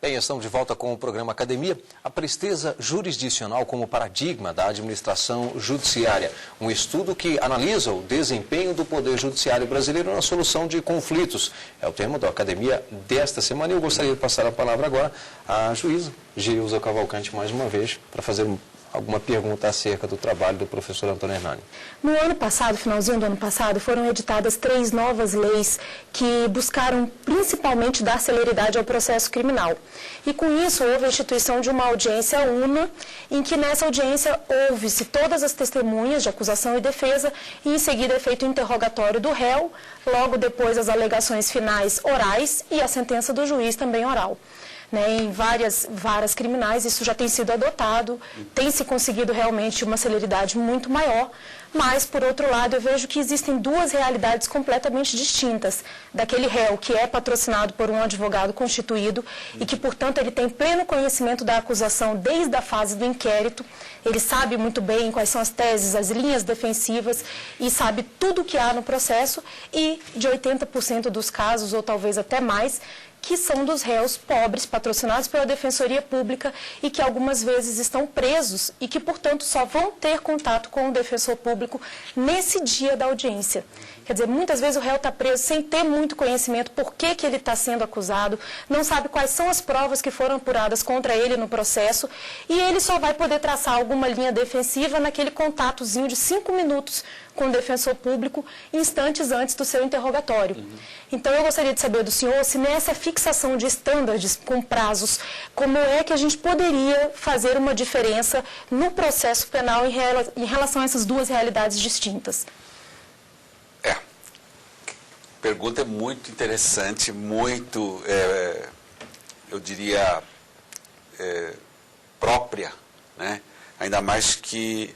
Bem, estamos de volta com o programa Academia. A presteza jurisdicional como paradigma da administração judiciária. Um estudo que analisa o desempenho do Poder Judiciário brasileiro na solução de conflitos. É o tema da Academia desta semana e eu gostaria de passar a palavra agora à juíza Geilza Cavalcante, mais uma vez, para fazer alguma pergunta acerca do trabalho do professor Antônio Hernani. No ano passado, finalzinho do ano passado, foram editadas 3 novas leis que buscaram principalmente dar celeridade ao processo criminal. E com isso houve a instituição de uma audiência una, em que nessa audiência ouve-se todas as testemunhas de acusação e defesa e em seguida é feito o interrogatório do réu, logo depois as alegações finais orais e a sentença do juiz também oral. Em várias varas criminais isso já tem sido adotado, tem se conseguido realmente uma celeridade muito maior, mas, por outro lado, eu vejo que existem 2 realidades completamente distintas. Daquele réu que é patrocinado por um advogado constituído e que, portanto, ele tem pleno conhecimento da acusação desde a fase do inquérito, ele sabe muito bem quais são as teses, as linhas defensivas e sabe tudo o que há no processo e de 80% dos casos, ou talvez até mais, que são dos réus pobres, patrocinados pela Defensoria Pública e que algumas vezes estão presos e que, portanto, só vão ter contato com o defensor público nesse dia da audiência. Quer dizer, muitas vezes o réu está preso sem ter muito conhecimento por que ele está sendo acusado, não sabe quais são as provas que foram apuradas contra ele no processo e ele só vai poder traçar alguma linha defensiva naquele contatozinho de 5 minutos com o defensor público, instantes antes do seu interrogatório. Então, eu gostaria de saber do senhor se nessa fixação de estándares com prazos, como é que a gente poderia fazer uma diferença no processo penal em relação a essas 2 realidades distintas? A pergunta é muito interessante, muito, eu diria, própria, né? Ainda mais que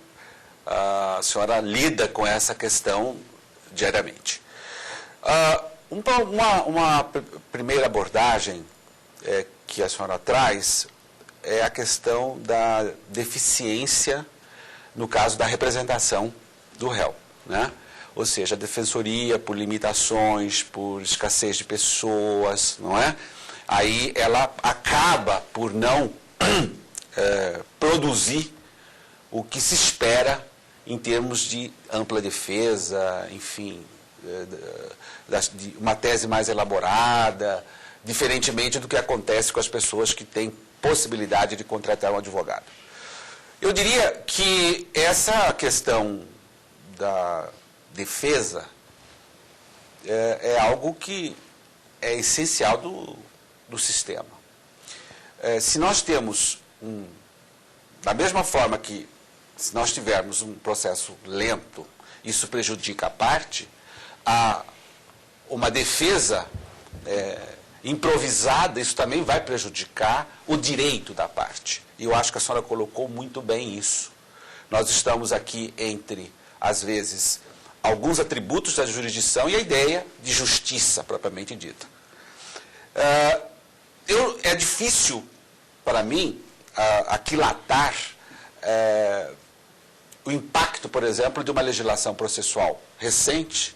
a senhora lida com essa questão diariamente. Uma primeira abordagem que a senhora traz é a questão da deficiência, no caso da representação do réu, né? Ou seja, a defensoria, por limitações, por escassez de pessoas, não é? Aí ela acaba por não produzir o que se espera em termos de ampla defesa, enfim, de uma tese mais elaborada, diferentemente do que acontece com as pessoas que têm possibilidade de contratar um advogado. Eu diria que essa questão da defesa é algo que é essencial do sistema. Se nós temos, da mesma forma que se nós tivermos um processo lento, isso prejudica a parte, uma defesa improvisada, isso também vai prejudicar o direito da parte. E eu acho que a senhora colocou muito bem isso. Nós estamos aqui entre, às vezes, alguns atributos da jurisdição e a ideia de justiça, propriamente dita. É difícil, para mim, aquilatar o impacto, por exemplo, de uma legislação processual recente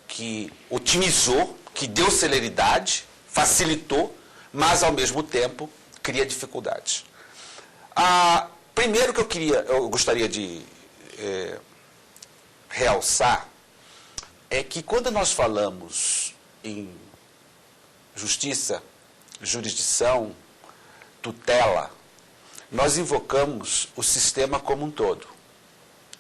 que otimizou, que deu celeridade, facilitou, mas, ao mesmo tempo, cria dificuldades. Primeiro que eu gostaria de realçar é que quando nós falamos em justiça, jurisdição, tutela, nós invocamos o sistema como um todo.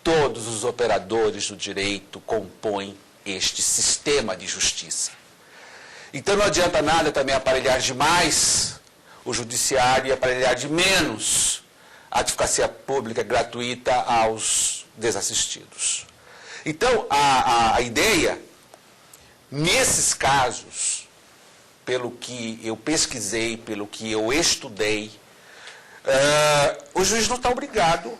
Todos os operadores do direito compõem este sistema de justiça. Então não adianta nada também aparelhar demais o judiciário e aparelhar de menos a advocacia pública gratuita aos desassistidos. Então, a ideia, nesses casos, pelo que eu pesquisei, pelo que eu estudei, o juiz não está obrigado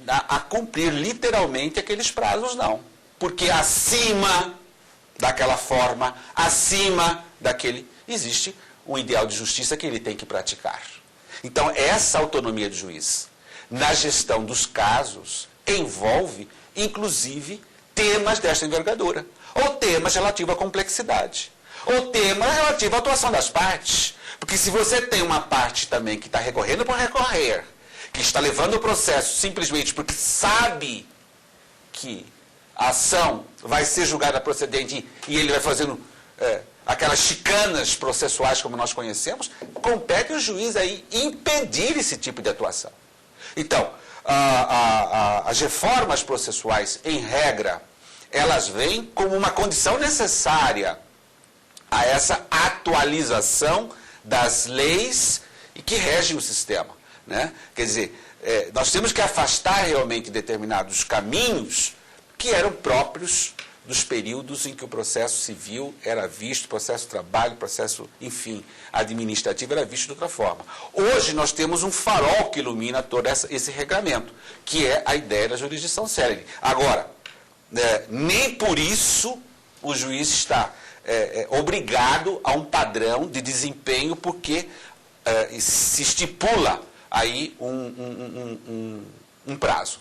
a cumprir literalmente aqueles prazos, não. Porque acima daquela forma, acima daquele, existe um ideal de justiça que ele tem que praticar. Então, essa autonomia do juiz na gestão dos casos envolve, inclusive, temas desta envergadura, ou temas relativos à complexidade, ou temas relativos à atuação das partes. Porque se você tem uma parte também que está recorrendo por recorrer, que está levando o processo simplesmente porque sabe que a ação vai ser julgada procedente e ele vai fazendo aquelas chicanas processuais como nós conhecemos, compete o juiz aí impedir esse tipo de atuação. Então, as reformas processuais, em regra, elas vêm como uma condição necessária a essa atualização das leis que regem o sistema, né? Quer dizer, nós temos que afastar realmente determinados caminhos que eram próprios dos períodos em que o processo civil era visto, processo de trabalho, processo, enfim, administrativo era visto de outra forma. Hoje nós temos um farol que ilumina todo esse regramento, que é a ideia da jurisdição célere. Agora, nem por isso o juiz está obrigado a um padrão de desempenho, porque se estipula aí um prazo.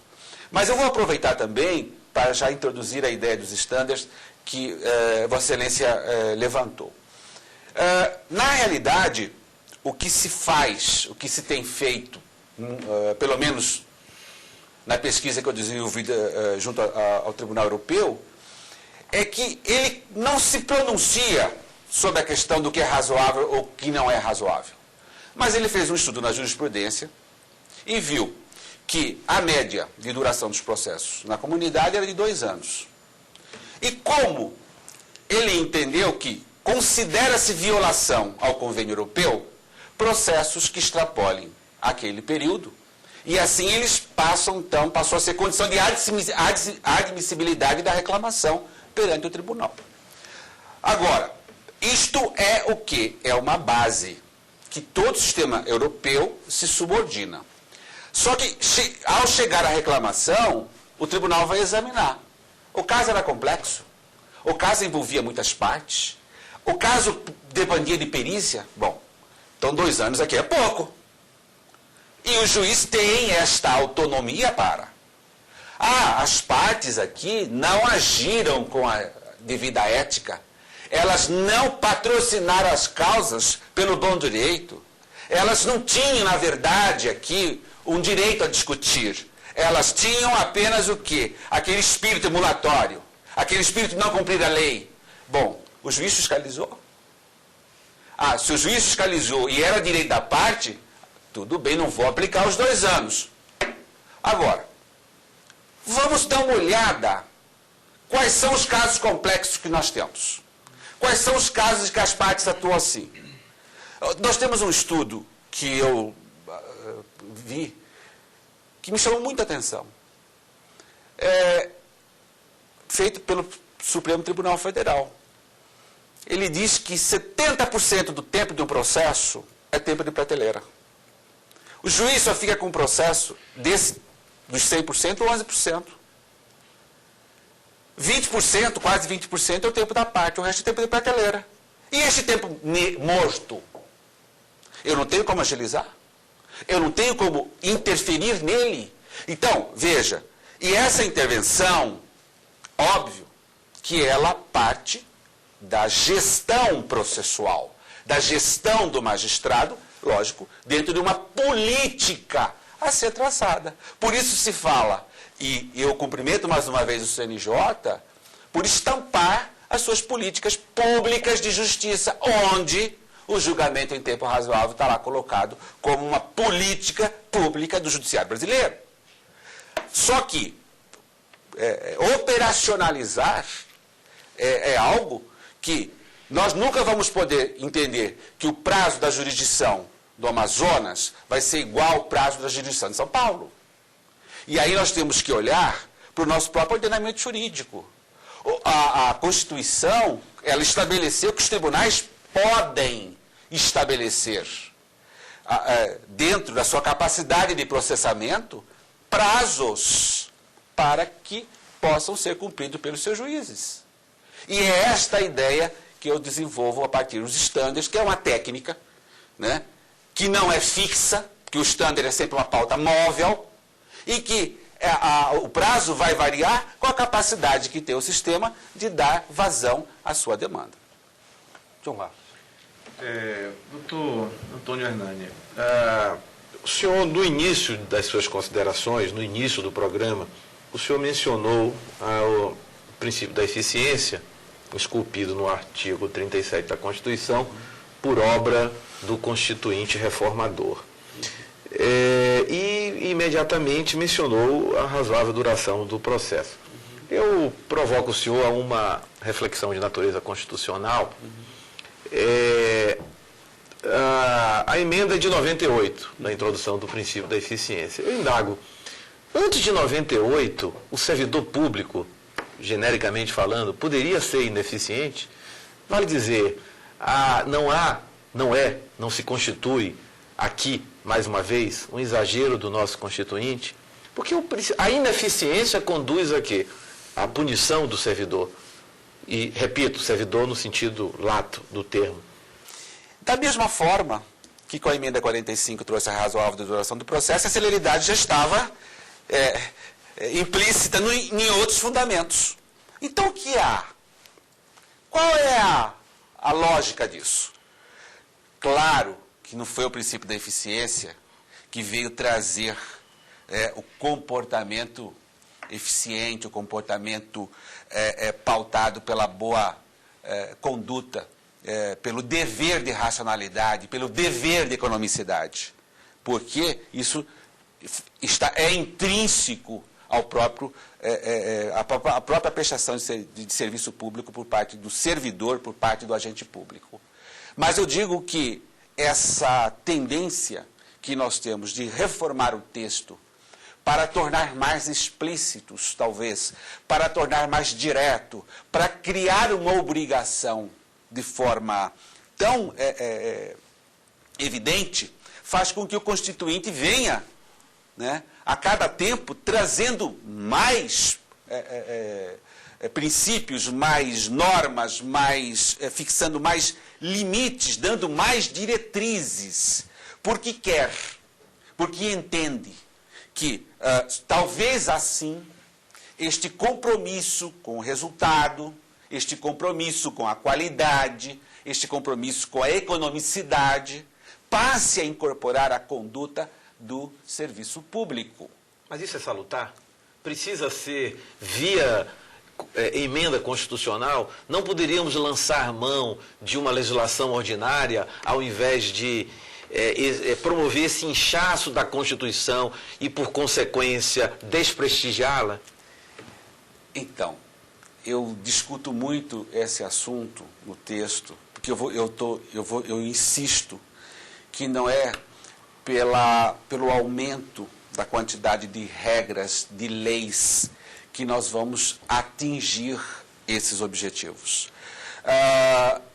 Mas eu vou aproveitar também para já introduzir a ideia dos estándares que Vossa Excelência levantou. Na realidade, o que se faz, o que se tem feito, pelo menos na pesquisa que eu desenvolvi junto ao Tribunal Europeu, é que ele não se pronuncia sobre a questão do que é razoável ou que não é razoável. Mas ele fez um estudo na jurisprudência e viu que a média de duração dos processos na comunidade era de 2 anos. E como ele entendeu que considera-se violação ao convênio europeu processos que extrapolem aquele período, e assim eles passou a ser condição de admissibilidade da reclamação perante o tribunal. Agora, isto é o quê? É uma base que todo sistema europeu se subordina. Só que, ao chegar a reclamação, o tribunal vai examinar. O caso era complexo, o caso envolvia muitas partes, o caso dependia de perícia. Bom, então 2 anos aqui é pouco. E o juiz tem esta autonomia para. As partes aqui não agiram com a devida ética. Elas não patrocinaram as causas pelo bom direito. Elas não tinham, na verdade, aqui um direito a discutir. Elas tinham apenas o quê? Aquele espírito emulatório. Aquele espírito de não cumprir a lei. Bom, o juiz fiscalizou. Se o juiz fiscalizou e era direito da parte, tudo bem, não vou aplicar os 2 anos. Agora, vamos dar uma olhada. Quais são os casos complexos que nós temos? Quais são os casos em que as partes atuam assim? Nós temos um estudo que eu vi, que me chamou muita atenção. Feito pelo Supremo Tribunal Federal. Ele diz que 70% do tempo de um processo é tempo de prateleira. O juiz só fica com um processo dos 100%, 11%. 20%, quase 20% é o tempo da parte, o resto é tempo de prateleira. E este tempo morto? Eu não tenho como agilizar? Eu não tenho como interferir nele? Então, veja, e essa intervenção, óbvio, que ela parte da gestão processual, da gestão do magistrado, lógico, dentro de uma política a ser traçada. Por isso se fala, e eu cumprimento mais uma vez o CNJ, por estampar as suas políticas públicas de justiça, onde o julgamento em tempo razoável está lá colocado como uma política pública do judiciário brasileiro. Só que operacionalizar é algo que nós nunca vamos poder entender que o prazo da jurisdição do Amazonas vai ser igual ao prazo da jurisdição de São Paulo. E aí nós temos que olhar para o nosso próprio ordenamento jurídico. A Constituição, ela estabeleceu que os tribunais podem estabelecer, dentro da sua capacidade de processamento, prazos para que possam ser cumpridos pelos seus juízes. E é esta a ideia que eu desenvolvo a partir dos estándares, que é uma técnica, né, que não é fixa, que o estándar é sempre uma pauta móvel, e que o prazo vai variar com a capacidade que tem o sistema de dar vazão à sua demanda. João Marcos. Doutor Antônio Hernani, o senhor, no início das suas considerações, no início do programa, o senhor mencionou o princípio da eficiência, esculpido no artigo 37 da Constituição, por obra do Constituinte Reformador. E imediatamente mencionou a razoável duração do processo. Eu provoco o senhor a uma reflexão de natureza constitucional. A emenda de 98, na introdução do princípio da eficiência. Eu indago, antes de 98, o servidor público, genericamente falando, poderia ser ineficiente? Vale dizer, não se constitui aqui, mais uma vez, um exagero do nosso constituinte? Porque a ineficiência conduz a quê? A punição do servidor. E, repito, servidor no sentido lato do termo. Da mesma forma que com a emenda 45 trouxe a razoável duração do processo, a celeridade já estava implícita em outros fundamentos. Então, o que há? Qual é a lógica disso? Claro que não foi o princípio da eficiência que veio trazer o comportamento eficiente, o comportamento pautado pela boa conduta, pelo dever de racionalidade, pelo dever de economicidade. Porque isso é intrínseco ao próprio, a própria prestação de serviço público por parte do servidor, por parte do agente público. Mas eu digo que essa tendência que nós temos de reformar o texto para tornar mais explícitos, talvez, para tornar mais direto, para criar uma obrigação de forma tão evidente, faz com que o Constituinte venha, né, a cada tempo, trazendo mais princípios, mais normas, fixando mais limites, dando mais diretrizes, porque entende que talvez assim este compromisso com o resultado, este compromisso com a qualidade, este compromisso com a economicidade, passe a incorporar a conduta do serviço público. Mas isso é salutar? Precisa ser via emenda constitucional? Não poderíamos lançar mão de uma legislação ordinária ao invés de promover esse inchaço da Constituição e, por consequência, desprestigiá-la? Então, eu discuto muito esse assunto no texto, porque eu insisto que não é pelo aumento da quantidade de regras, de leis, que nós vamos atingir esses objetivos.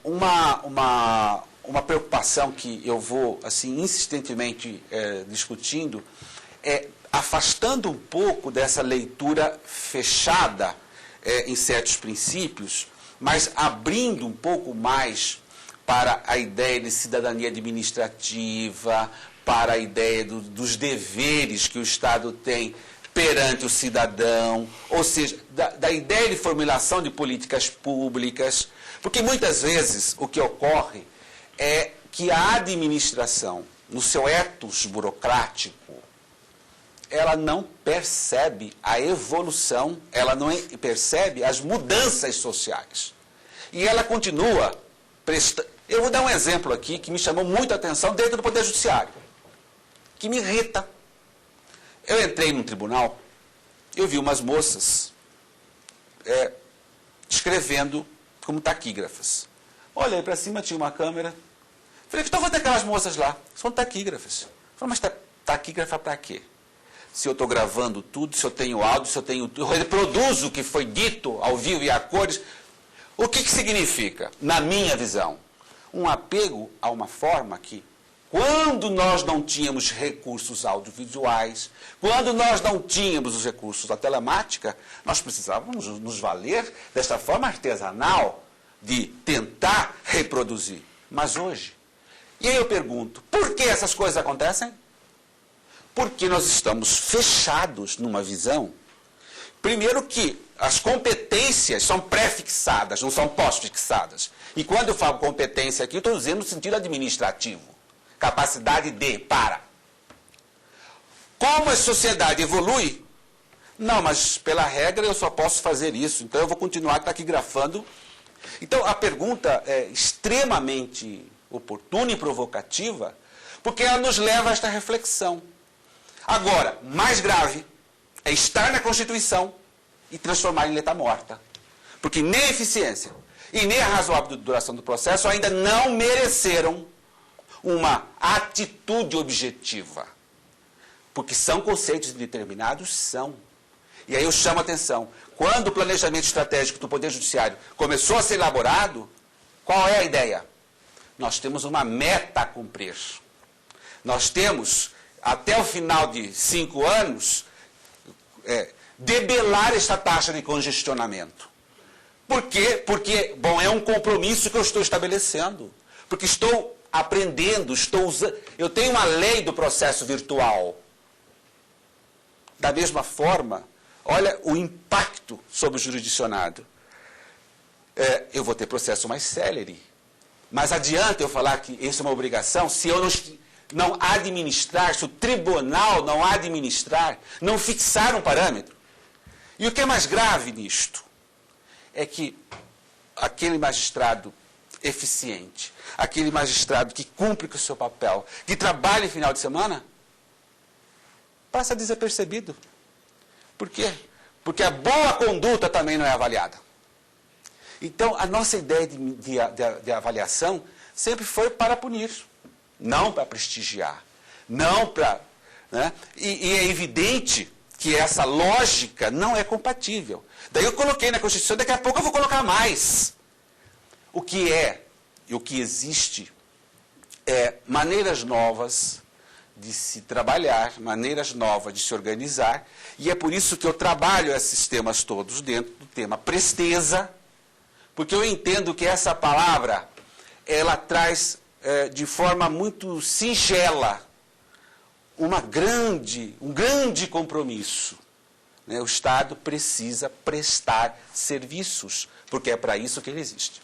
Uma preocupação que eu vou assim insistentemente discutindo é afastando um pouco dessa leitura fechada em certos princípios, mas abrindo um pouco mais para a ideia de cidadania administrativa, para a ideia dos deveres que o Estado tem perante o cidadão, ou seja, da ideia de formulação de políticas públicas, porque muitas vezes o que ocorre é que a administração, no seu ethos burocrático, ela não percebe a evolução, ela não percebe as mudanças sociais. E ela continua prestando. Eu vou dar um exemplo aqui que me chamou muita atenção dentro do Poder Judiciário, que me irrita. Eu entrei num tribunal, eu vi umas moças escrevendo como taquígrafas. Olhei para cima, tinha uma câmera. Falei, que estão fazendo aquelas moças lá? São taquígrafas. Falei, mas taquígrafa para quê? Se eu estou gravando tudo, se eu tenho áudio, eu reproduzo o que foi dito ao vivo e a cores. O que significa, na minha visão? Um apego a uma forma que, quando nós não tínhamos recursos audiovisuais, quando nós não tínhamos os recursos da telemática, nós precisávamos nos valer desta forma artesanal de tentar reproduzir. Mas hoje, e aí eu pergunto, por que essas coisas acontecem? Porque nós estamos fechados numa visão, primeiro que as competências são pré-fixadas, não são pós-fixadas. E quando eu falo competência aqui, eu estou dizendo no sentido administrativo. Capacidade de, para. Como a sociedade evolui, não, mas pela regra eu só posso fazer isso, então eu vou continuar taquigrafando. Então a pergunta é extremamente oportuna e provocativa, porque ela nos leva a esta reflexão. Agora, mais grave é estar na Constituição e transformar em letra morta. Porque nem a eficiência e nem a razoável duração do processo ainda não mereceram uma atitude objetiva. Porque são conceitos indeterminados, são. E aí eu chamo a atenção. Quando o planejamento estratégico do Poder Judiciário começou a ser elaborado, qual é a ideia? Nós temos uma meta a cumprir. Nós temos, até o final de 5 anos, debelar esta taxa de congestionamento. Por quê? Porque, bom, é um compromisso que eu estou estabelecendo. Porque estou aprendendo, estou usando... Eu tenho uma lei do processo virtual. Da mesma forma, olha o impacto sobre o jurisdicionado. Eu vou ter processo mais célere. Mas adianta eu falar que isso é uma obrigação se eu não administrar, se o tribunal não administrar, não fixar um parâmetro. E o que é mais grave nisto é que aquele magistrado eficiente, aquele magistrado que cumpre com o seu papel, que trabalha em final de semana, passa desapercebido. Por quê? Porque a boa conduta também não é avaliada. Então, a nossa ideia de avaliação sempre foi para punir, não para prestigiar, não para... Né? E é evidente que essa lógica não é compatível. Daí eu coloquei na Constituição, daqui a pouco eu vou colocar mais. O que é e o que existe é maneiras novas de se trabalhar, maneiras novas de se organizar, e é por isso que eu trabalho esses temas todos dentro do tema presteza, porque eu entendo que essa palavra, ela traz de forma muito singela um grande compromisso. O Estado precisa prestar serviços, porque é para isso que ele existe.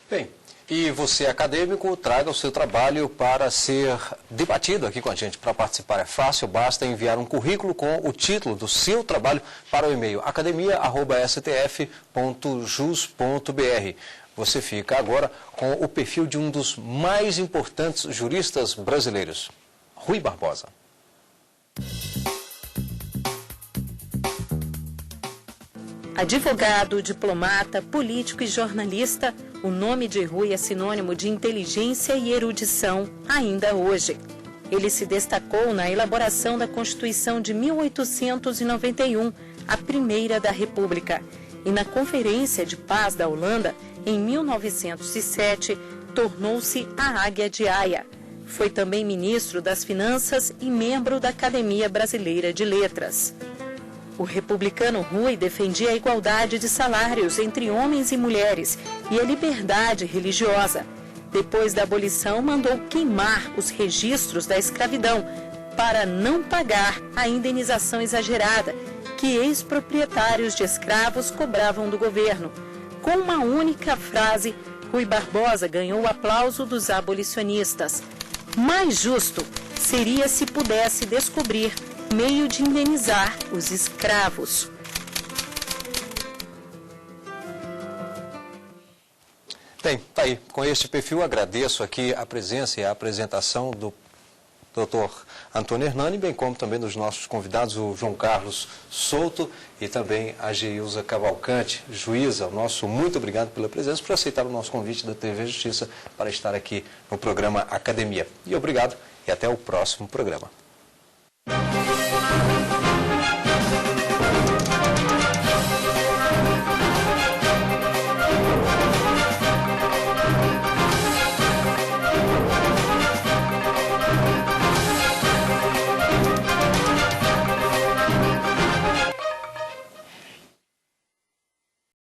Bem, e você, acadêmico, traga o seu trabalho para ser debatido aqui com a gente. Para participar é fácil, basta enviar um currículo com o título do seu trabalho para o e-mail academia@stf.jus.br. Você fica agora com o perfil de um dos mais importantes juristas brasileiros, Rui Barbosa. Advogado, diplomata, político e jornalista, o nome de Rui é sinônimo de inteligência e erudição, ainda hoje. Ele se destacou na elaboração da Constituição de 1891, a primeira da República, e na Conferência de Paz da Holanda, em 1907, tornou-se a Águia de Haia. Foi também ministro das Finanças e membro da Academia Brasileira de Letras. O republicano Rui defendia a igualdade de salários entre homens e mulheres e a liberdade religiosa. Depois da abolição, mandou queimar os registros da escravidão para não pagar a indenização exagerada que ex-proprietários de escravos cobravam do governo. Com uma única frase, Rui Barbosa ganhou o aplauso dos abolicionistas. Mais justo seria se pudesse descobrir meio de indenizar os escravos. Bem, tá aí. Com este perfil, agradeço aqui a presença e a apresentação do Dr. Antônio Hernani, bem como também dos nossos convidados, o João Carlos Souto e também a Geilza Cavalcante, juíza. O nosso muito obrigado pela presença, por aceitar o nosso convite da TV Justiça para estar aqui no programa Academia. E obrigado e até o próximo programa.